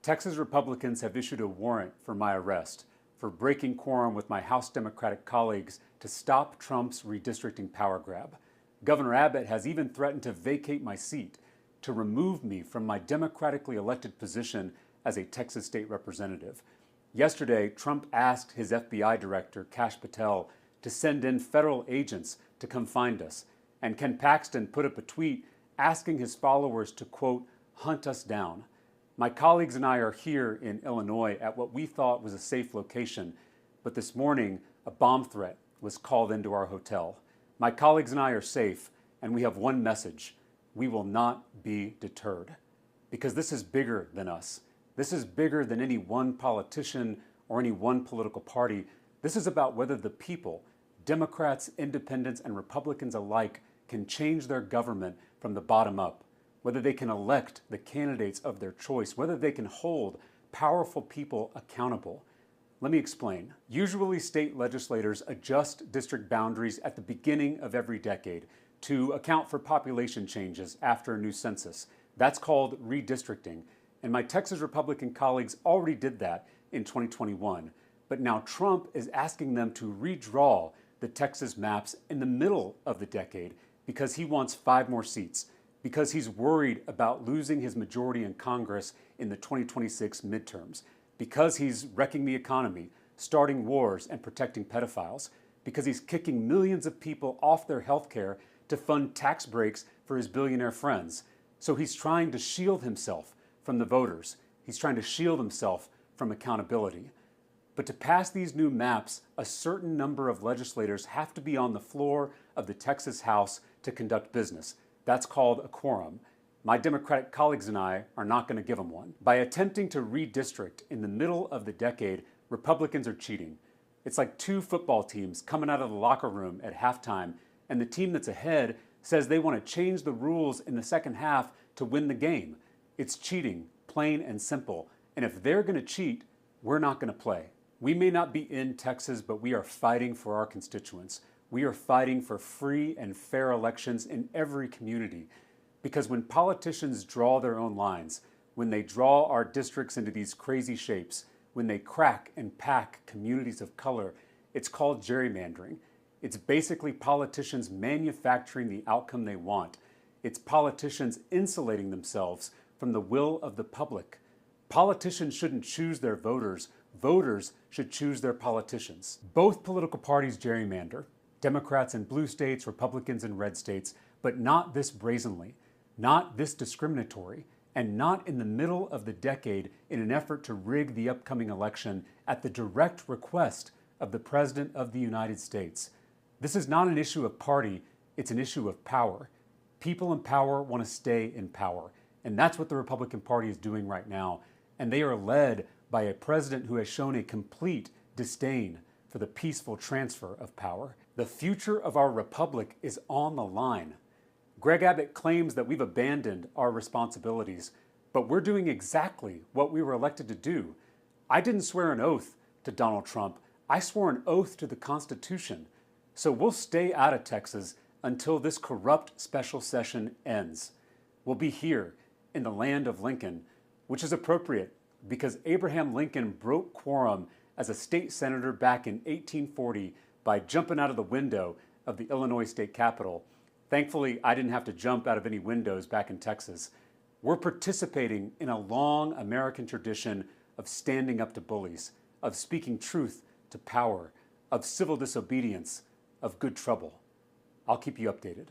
Texas Republicans have issued a warrant for my arrest for breaking quorum with my House Democratic colleagues to stop Trump's redistricting power grab. Governor Abbott has even threatened to vacate my seat, to remove me from my democratically elected position as a Texas state representative. Yesterday, Trump asked his FBI director, Kash Patel, to send in federal agents to come find us. And Ken Paxton put up a tweet asking his followers to, quote, hunt us down. My colleagues and I are here in Illinois at what we thought was a safe location, but this morning a bomb threat was called into our hotel. My colleagues and I are safe, and we have one message: we will not be deterred. Because this is bigger than us. This is bigger than any one politician or any one political party. This is about whether the people, Democrats, independents, and Republicans alike, can change their government from the bottom up, whether they can elect the candidates of their choice, whether they can hold powerful people accountable. Let me explain. Usually state legislators adjust district boundaries at the beginning of every decade to account for population changes after a new census. That's called redistricting. And my Texas Republican colleagues already did that in 2021. But now Trump is asking them to redraw the Texas maps in the middle of the decade because he wants 5 more seats, because he's worried about losing his majority in Congress in the 2026 midterms, because he's wrecking the economy, starting wars, and protecting pedophiles, because he's kicking millions of people off their health care to fund tax breaks for his billionaire friends. So he's trying to shield himself from the voters. He's trying to shield himself from accountability. But to pass these new maps, a certain number of legislators have to be on the floor of the Texas House to conduct business. That's called a quorum. My Democratic colleagues and I are not going to give them one. By attempting to redistrict in the middle of the decade, Republicans are cheating. It's like 2 football teams coming out of the locker room at halftime, and the team that's ahead says they want to change the rules in the second half to win the game. It's cheating, plain and simple. And if they're going to cheat, we're not going to play. We may not be in Texas, but we are fighting for our constituents. We are fighting for free and fair elections in every community. Because when politicians draw their own lines, when they draw our districts into these crazy shapes, when they crack and pack communities of color, it's called gerrymandering. It's basically politicians manufacturing the outcome they want. It's politicians insulating themselves from the will of the public. Politicians shouldn't choose their voters. Voters should choose their politicians. Both political parties gerrymander, Democrats in blue states, Republicans in red states, but not this brazenly, not this discriminatory, and not in the middle of the decade in an effort to rig the upcoming election at the direct request of the President of the United States. This is not an issue of party, it's an issue of power. People in power want to stay in power, and that's what the Republican Party is doing right now. And they are led by a president who has shown a complete disdain for the peaceful transfer of power. The future of our republic is on the line. Greg Abbott claims that we've abandoned our responsibilities, but we're doing exactly what we were elected to do. I didn't swear an oath to Donald Trump. I swore an oath to the Constitution. So we'll stay out of Texas until this corrupt special session ends. We'll be here in the land of Lincoln, which is appropriate because Abraham Lincoln broke quorum as a state senator back in 1840 by jumping out of the window of the Illinois state capitol. Thankfully, I didn't have to jump out of any windows back in Texas. We're participating in a long American tradition of standing up to bullies, of speaking truth to power, of civil disobedience, of good trouble. I'll keep you updated.